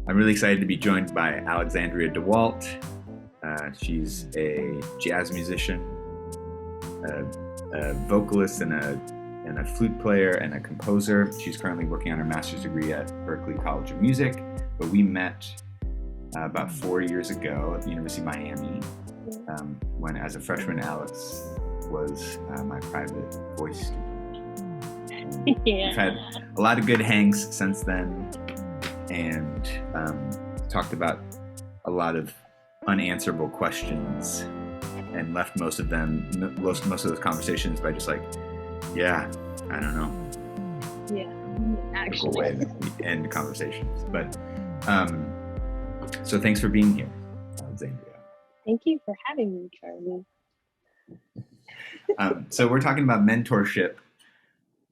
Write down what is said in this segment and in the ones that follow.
I'm really excited to be joined by Alexandria DeWalt. She's a jazz musician, a vocalist, and a flute player and a composer. She's currently working on her master's degree at Berklee College of Music, but we met about 4 years ago at the University of Miami when, as a freshman, Alex was my private voice student. Yeah. We've had a lot of good hangs since then, and talked about a lot of unanswerable questions, and left most of those conversations by just like, yeah, I don't know. Yeah, actually. Way that we end conversations. But so thanks for being here, Alexandria. Thank you for having me, Charlie. So we're talking about mentorship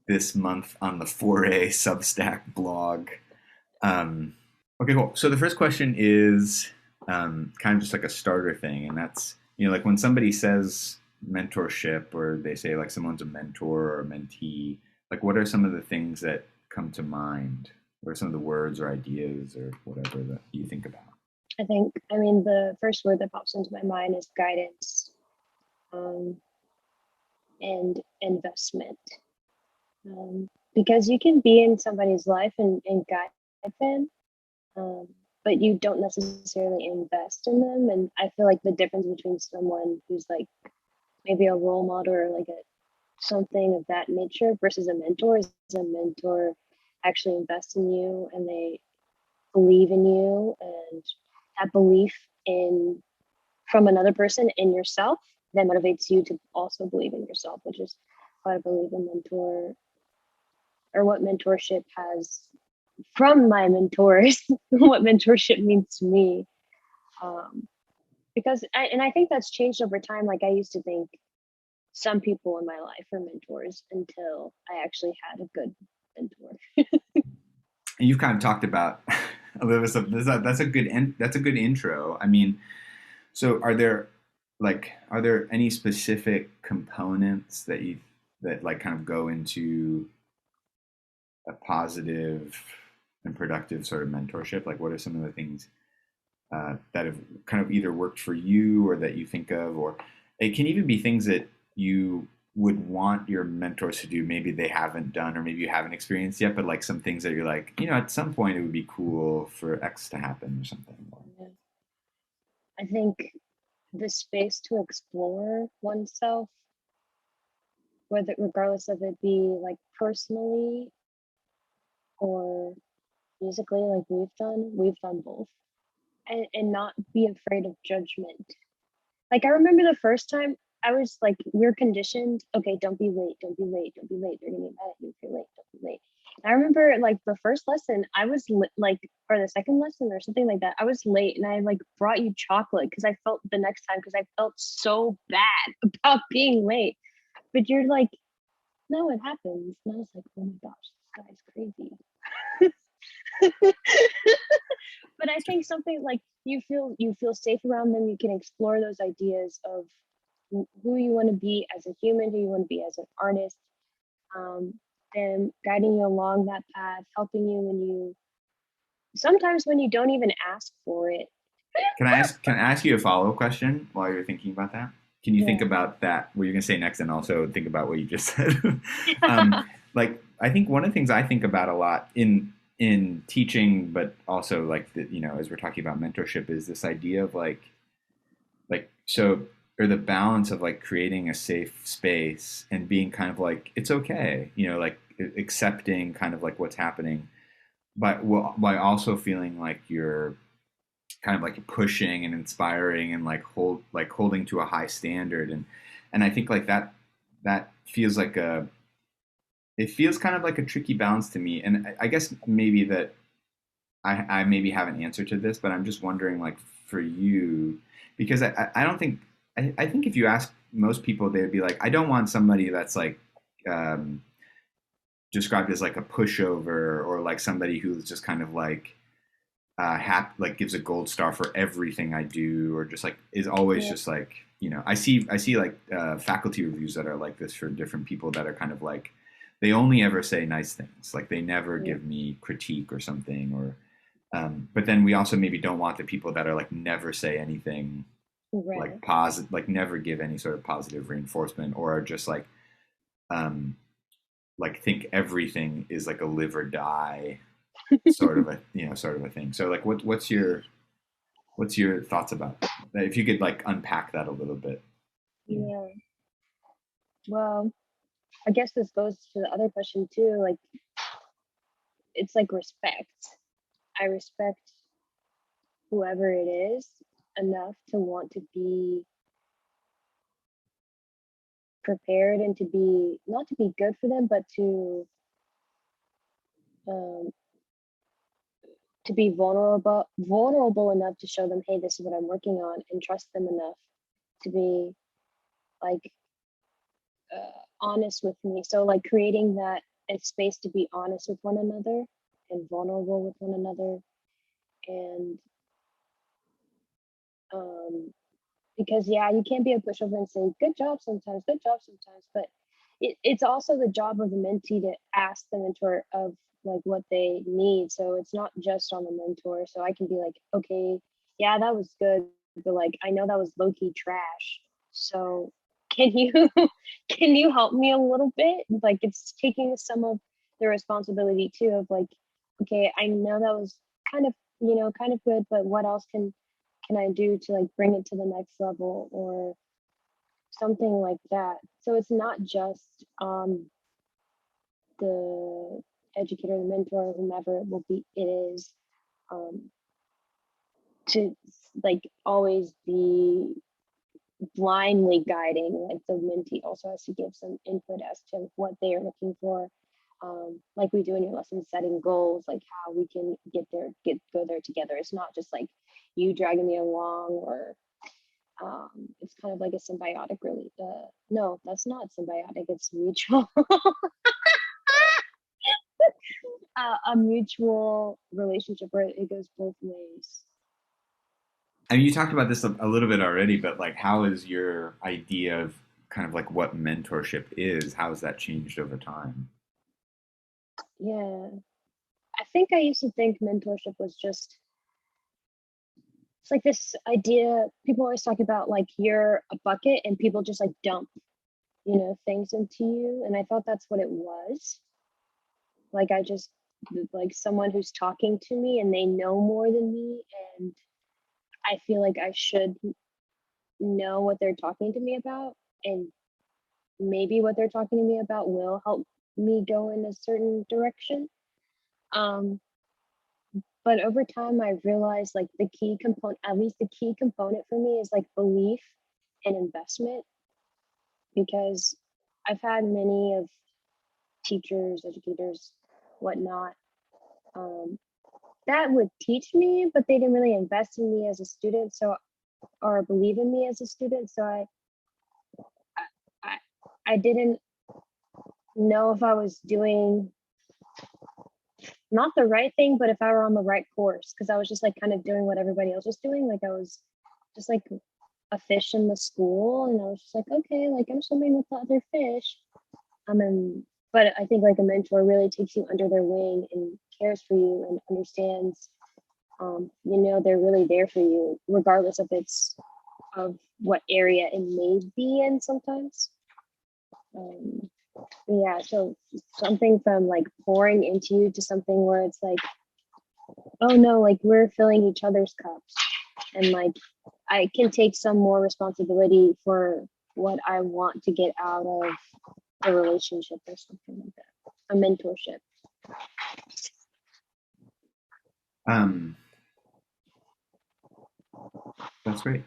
this month on the Foray Substack blog. Okay, cool. So the first question is kind of just like a starter thing, and that's, like when somebody says mentorship, or they say like someone's a mentor or a mentee, like what are some of the things that come to mind? What are some of the words or ideas or whatever that you think about? The first word that pops into my mind is guidance, and investment. Because you can be in somebody's life and guide them, but you don't necessarily invest in them. And I feel like the difference between someone who's like maybe a role model or like something of that nature versus a mentor is a mentor actually invests in you, and they believe in you, and that belief from another person in yourself that motivates you to also believe in yourself, which is what I believe a mentor, or what mentorship has from my mentors, what mentorship means to me. Because I think that's changed over time. Like I used to think some people in my life are mentors until I actually had a good mentor. And you've kind of talked about a little bit of that's a good intro. I mean, so are there any specific components that like kind of go into a positive and productive sort of mentorship? Like what are some of the things that have kind of either worked for you or that you think of, or it can even be things that you would want your mentors to do, maybe they haven't done, or maybe you haven't experienced yet, but like some things that you're like, at some point it would be cool for X to happen or something. Yeah. I think the space to explore oneself, regardless of it be like personally or musically, like we've done both, and not be afraid of judgment. Like I remember the first time I was like, we're conditioned, okay, don't be late, they're gonna get mad at you if you're late, don't be late. And I remember like the first lesson I was or the second lesson or something like that, I was late, and I like brought you chocolate because I felt so bad about being late. But you're like, no, it happens. And I was like, oh my gosh, this guy's crazy. But I think something like you feel safe around them. You can explore those ideas of who you want to be as a human, who you want to be as an artist, and guiding you along that path, helping you sometimes when you don't even ask for it. Can I ask you a follow-up question while you're thinking about that? Can you think about that, what you're going to say next, and also think about what you just said? Like, I think one of the things I think about a lot in teaching, but also like, as we're talking about mentorship, is this idea of or the balance of like creating a safe space and being kind of like, it's okay, like accepting kind of like what's happening, but while also feeling like you're kind of like pushing and inspiring and holding to a high standard. And I think like that feels like it feels kind of like a tricky balance to me. And I guess maybe that I maybe have an answer to this, but I'm just wondering, like, for you, because I don't think, I think if you ask most people, they would be like, I don't want somebody that's like described as like a pushover, or like somebody who's just kind of like like gives a gold star for everything I do, or just like is always just like, I see like faculty reviews that are like this for different people that are kind of like, they only ever say nice things. Like they never give me critique or something, or But then we also maybe don't want the people that are like never say anything like Right. positive, like never give any sort of positive reinforcement, or are just um, like think everything is like a live or die sort of a sort of a thing. So like what's your thoughts about that? If you could like unpack that a little bit. Yeah. Yeah. Well, I guess this goes to the other question too. Like, it's like respect. I respect whoever it is enough to want to be prepared and to be not to be good for them, but um, to be vulnerable enough to show them, hey, this is what I'm working on, and trust them enough to be like honest with me. So like creating that space to be honest with one another and vulnerable with one another, and um, because yeah, you can't be a pushover and say good job sometimes, but it's also the job of the mentee to ask the mentor of like what they need. So it's not just on the mentor. So I can be like, okay, yeah, that was good, but like I know that was low-key trash. So can you can you help me a little bit? Like it's taking some of the responsibility too of like, okay, I know that was kind of, kind of good, but what else can I do to like bring it to the next level or something like that. So it's not just the educator, the mentor, whomever it will be, it is um, to like always be blindly guiding. Like the mentee also has to give some input as to what they are looking for. Like we do in your lesson, setting goals, like how we can go there together. It's not just like you dragging me along or it's kind of like a symbiotic really no, that's not symbiotic, it's mutual. A mutual relationship where it goes both ways. I mean, you talked about this a little bit already, but like, how is your idea of kind of like what mentorship is? How has that changed over time? Yeah, I think I used to think mentorship was just it's like this idea people always talk about, like you're a bucket and people just like dump things into you, and I thought that's what it was. Like I just like someone who's talking to me and they know more than me, and I feel like I should know what they're talking to me about, and maybe what they're talking to me about will help me go in a certain direction. Um, but over time, I realized like the key component, at least the key component for me, is like belief and investment, because I've had many of teachers, educators, whatnot, um, that would teach me, but they didn't really invest in me as a student, so or believe in me as a student. So I, I didn't know if I was doing not the right thing, but if I were on the right course, because I was just like kind of doing what everybody else was doing. Like I was just like a fish in the school, and I was just like, okay, like I'm swimming with the other fish. And but I think like a mentor really takes you under their wing and cares for you and understands. They're really there for you, regardless if it's of what area it may be in sometimes. Um, yeah, so something from like pouring into you to something where it's like, oh no, like we're filling each other's cups, and like I can take some more responsibility for what I want to get out of the relationship or something like that. A mentorship. Um, that's great.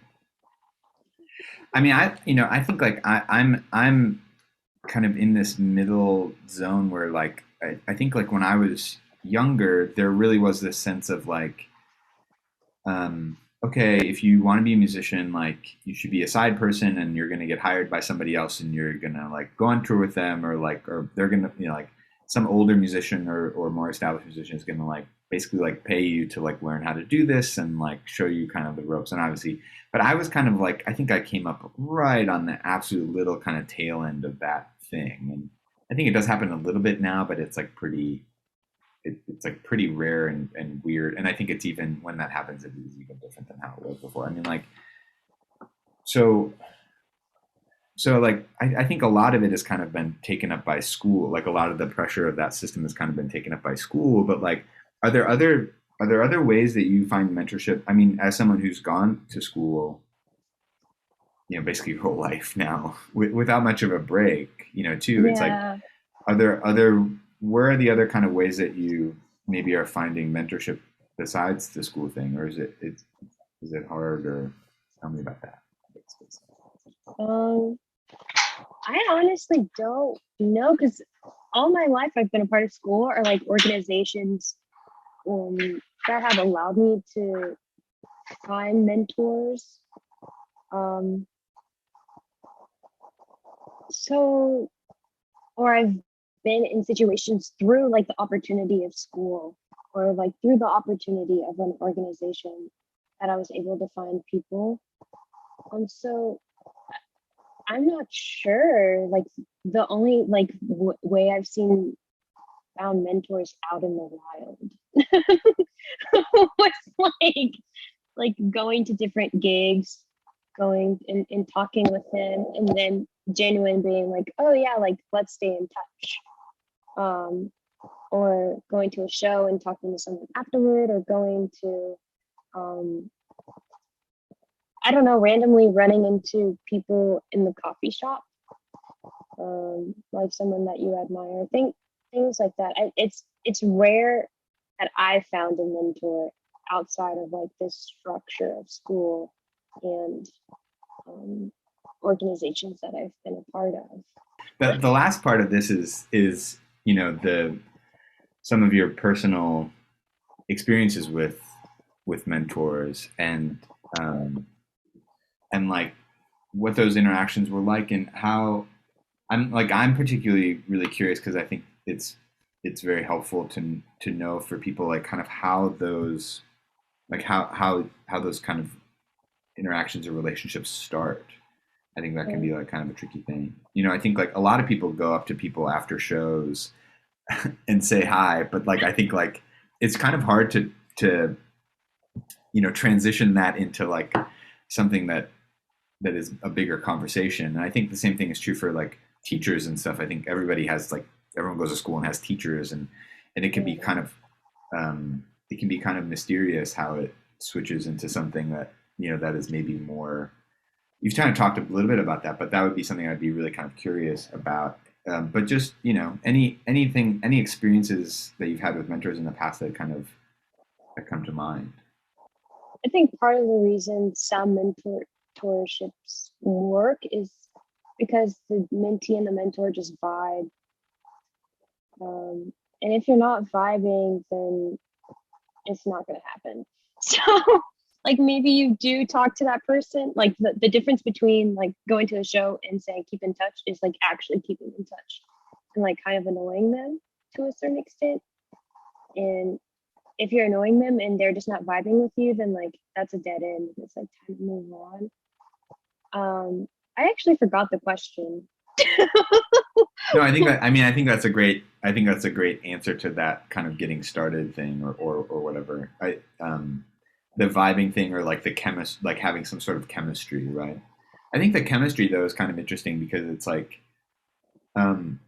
I mean, I think like I'm kind of in this middle zone where like I think like when I was younger, there really was this sense of like, okay, if you want to be a musician, like you should be a side person, and you're gonna get hired by somebody else, and you're gonna like go on tour with them, or they're gonna like some older musician or more established musician is gonna like basically like pay you to like learn how to do this and like show you kind of the ropes. And obviously, but I was kind of like I think I came up right on the absolute little kind of tail end of that thing, and I think it does happen a little bit now, but it's like pretty it's like pretty rare and weird. And I think it's even when that happens, it is even different than how it was before. I mean, like, so like I think a lot of it has kind of been taken up by school. Like a lot of the pressure of that system has kind of been taken up by school. But like, are there other ways that you find mentorship? I mean, as someone who's gone to school, you know, basically your whole life now without much of a break, you know, too, it's like, Yeah. are there other, where are the other kind of ways that you maybe are finding mentorship besides the school thing, or is it hard, or tell me about that? Um, I honestly don't know because all my life I've been a part of school or like organizations um, that have allowed me to find mentors. Um, so, or I've been in situations through like the opportunity of school or like through the opportunity of an organization that I was able to find people. So I'm not sure. Like the only like way I've seen found mentors out in the wild was like going to different gigs, going and talking with him, and then genuine being like, oh yeah, like let's stay in touch. Um, or going to a show and talking to someone afterward, or going to um, I don't know, randomly running into people in the coffee shop, like someone that you admire. Things like that. It's rare that I found a mentor outside of like this structure of school and um, organizations that I've been a part of. The last part of this is, you know, the, some of your personal experiences with mentors, um, and like what those interactions were like, and how I'm particularly really curious because I think it's very helpful to know for people, like kind of how those, like how those kind of interactions or relationships start. I think that can Right. be like kind of a tricky thing. You know, I think like a lot of people go up to people after shows and say hi, but like I think like it's kind of hard to you know, transition that into like something that is a bigger conversation. And I think the same thing is true for like teachers and stuff. I think everybody has like, everyone goes to school and has teachers, and it can be kind of it can be kind of mysterious how it switches into something that, you know, that is maybe more. You've kind of talked a little bit about that, but that would be something I'd be really kind of curious about. But just, you know, any experiences that you've had with mentors in the past that kind of that come to mind. I think part of the reason some mentorships work is because the mentee and the mentor just vibe. And if you're not vibing, then it's not going to happen. So, like, maybe you do talk to that person. Like, the difference between like going to a show and saying keep in touch is like actually keeping in touch and like kind of annoying them to a certain extent. And if you're annoying them and they're just not vibing with you, then like that's a dead end. It's like time to move on. I actually forgot the question. No, I think that, I mean, I think that's a great answer to that kind of getting started thing, or whatever. The vibing thing, or like the chemist, like having some sort of chemistry, right? I think the chemistry though is kind of interesting because it's like, um,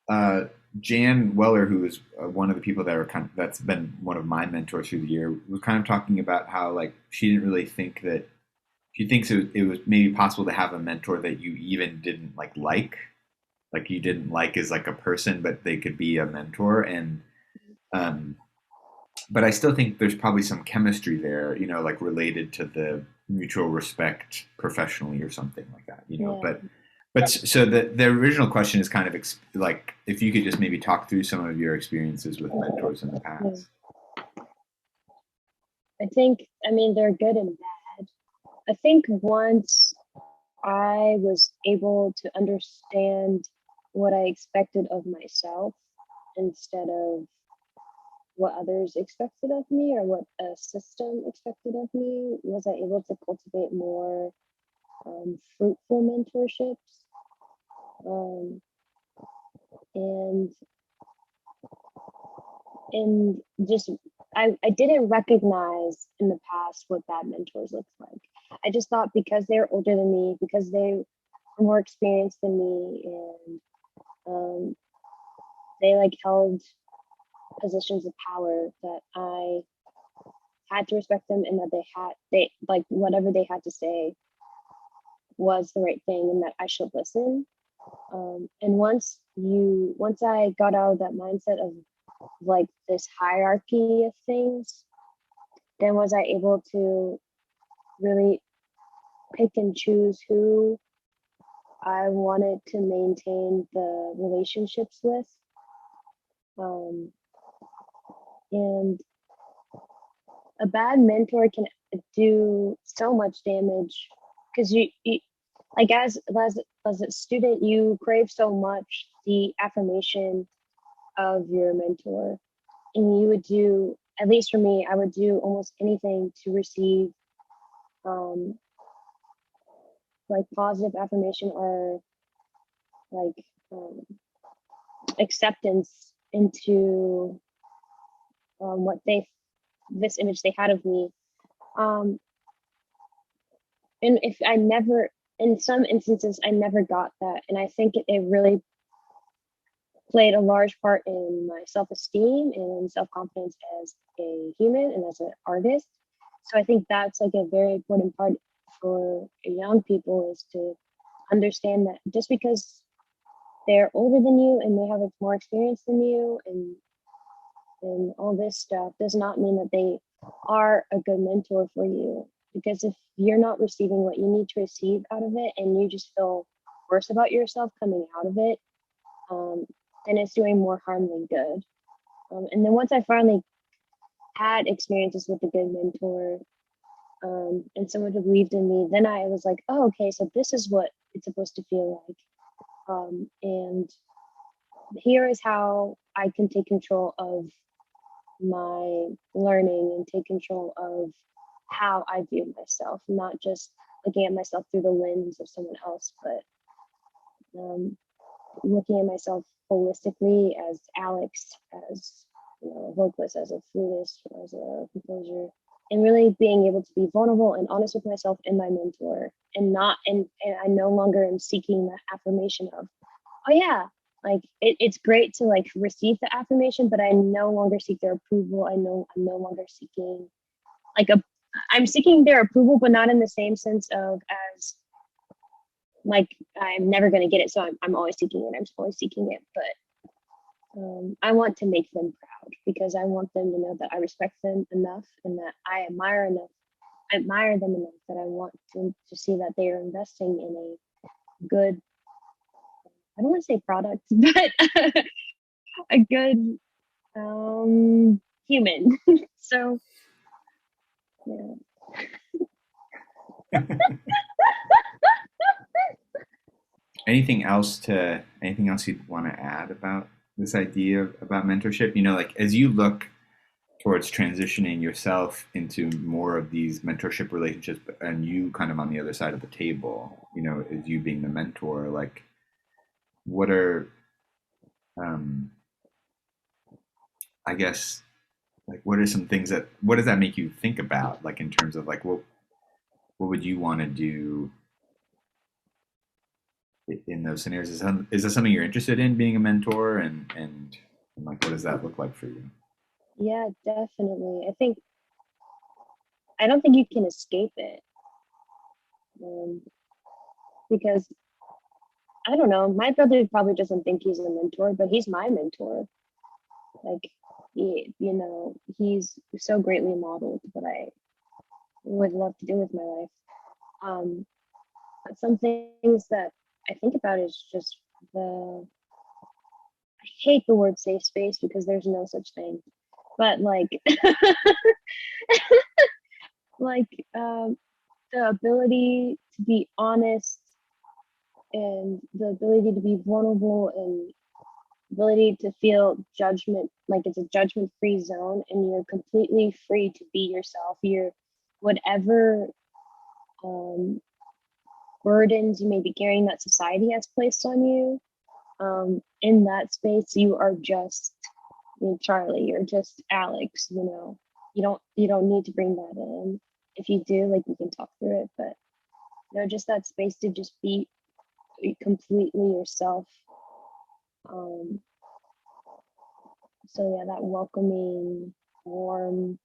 uh, Jan Weller, who is one of the people that are kind of, that's been one of my mentors through the year, was kind of talking about how like she didn't really think that, she thinks it was maybe possible to have a mentor that you even didn't like you didn't like as like a person, but they could be a mentor. And um, but I still think there's probably some chemistry there, you know, like related to the mutual respect professionally or something like that, you know. Yeah, But so the original question is kind of like if you could just maybe talk through some of your experiences with mentors in the yeah. past. I think, I mean, they're good and bad. I think once I was able to understand what I expected of myself instead of what others expected of me or what a system expected of me, was I able to cultivate more fruitful mentorships. Um, and and just I didn't recognize in the past what bad mentors looked like. I just thought because they're older than me, because they were more experienced than me, and they like held positions of power, that I had to respect them, and that they like whatever they had to say was the right thing, and that I should listen. And once I got out of that mindset of like this hierarchy of things, then was I able to really pick and choose who I wanted to maintain the relationships with. Um, and a bad mentor can do so much damage, because you like as a student, you crave so much the affirmation of your mentor, and you would do, at least for me, I would do almost anything to receive um, like positive affirmation, or like acceptance into what they this image they had of me. um, and if I never, in some instances I never got that, and I think it really played a large part in my self-esteem and self-confidence as a human and as an artist. So I think that's like a very important part for young people, is to understand that just because they're older than you and they have more experience than you, and all this stuff, does not mean that they are a good mentor for you. Because if you're not receiving what you need to receive out of it, and you just feel worse about yourself coming out of it, um, then it's doing more harm than good. And then once I finally had experiences with a good mentor, and someone who believed in me, then I was like, oh, okay, so this is what it's supposed to feel like. And here is how I can take control of my learning and take control of how I view myself, not just looking at myself through the lens of someone else, but um, looking at myself holistically as Alex, as a vocalist, as a flutist, as a composer, and really being able to be vulnerable and honest with myself and my mentor, and I no longer am seeking the affirmation of, oh yeah, like it's great to like receive the affirmation, but I no longer seek their approval. I'm no longer seeking like a I'm seeking their approval, but not in the same sense of as like I'm never going to get it, so I'm always seeking it. I'm always seeking it, but I want to make them proud, because I want them to know that I respect them enough, and that I admire them enough, that I want them to see that they are investing in a good, I don't want to say product, but a good human. So yeah. Anything else you'd want to add about this idea about mentorship? Like as you look towards transitioning yourself into more of these mentorship relationships, and you kind of on the other side of the table, as you being the mentor, like what are um I guess, like what are some things what does that make you think about, like in terms of like what would you want to do in those scenarios? Is that something you're interested in, being a mentor, and like what does that look like for you? Yeah, definitely. I don't think you can escape it, um, because I don't know. My brother probably doesn't think he's a mentor, but he's my mentor. Like, he's so greatly modeled what I would love to do with my life. Um, but some things that I think about is just I hate the word safe space, because there's no such thing. But like, like the ability to be honest, and the ability to be vulnerable, and ability to feel judgment, like it's a judgment free zone, and you're completely free to be yourself. You're whatever um, burdens you may be carrying that society has placed on you. In that space, you are just mean, Charlie, you're just Alex, you know. You don't need to bring that in. If you do, like, we can talk through it, but you know, just that space to just be completely yourself. Um, so yeah, that welcoming, warm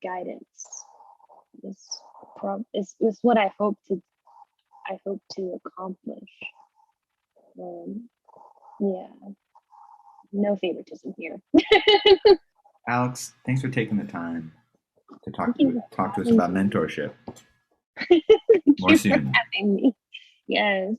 guidance is what I hope to accomplish. Um, yeah, no favoritism here. Alex, thanks for taking the time to Thank you for talk to us having about me. mentorship. Thank More you for soon. having me. Yes.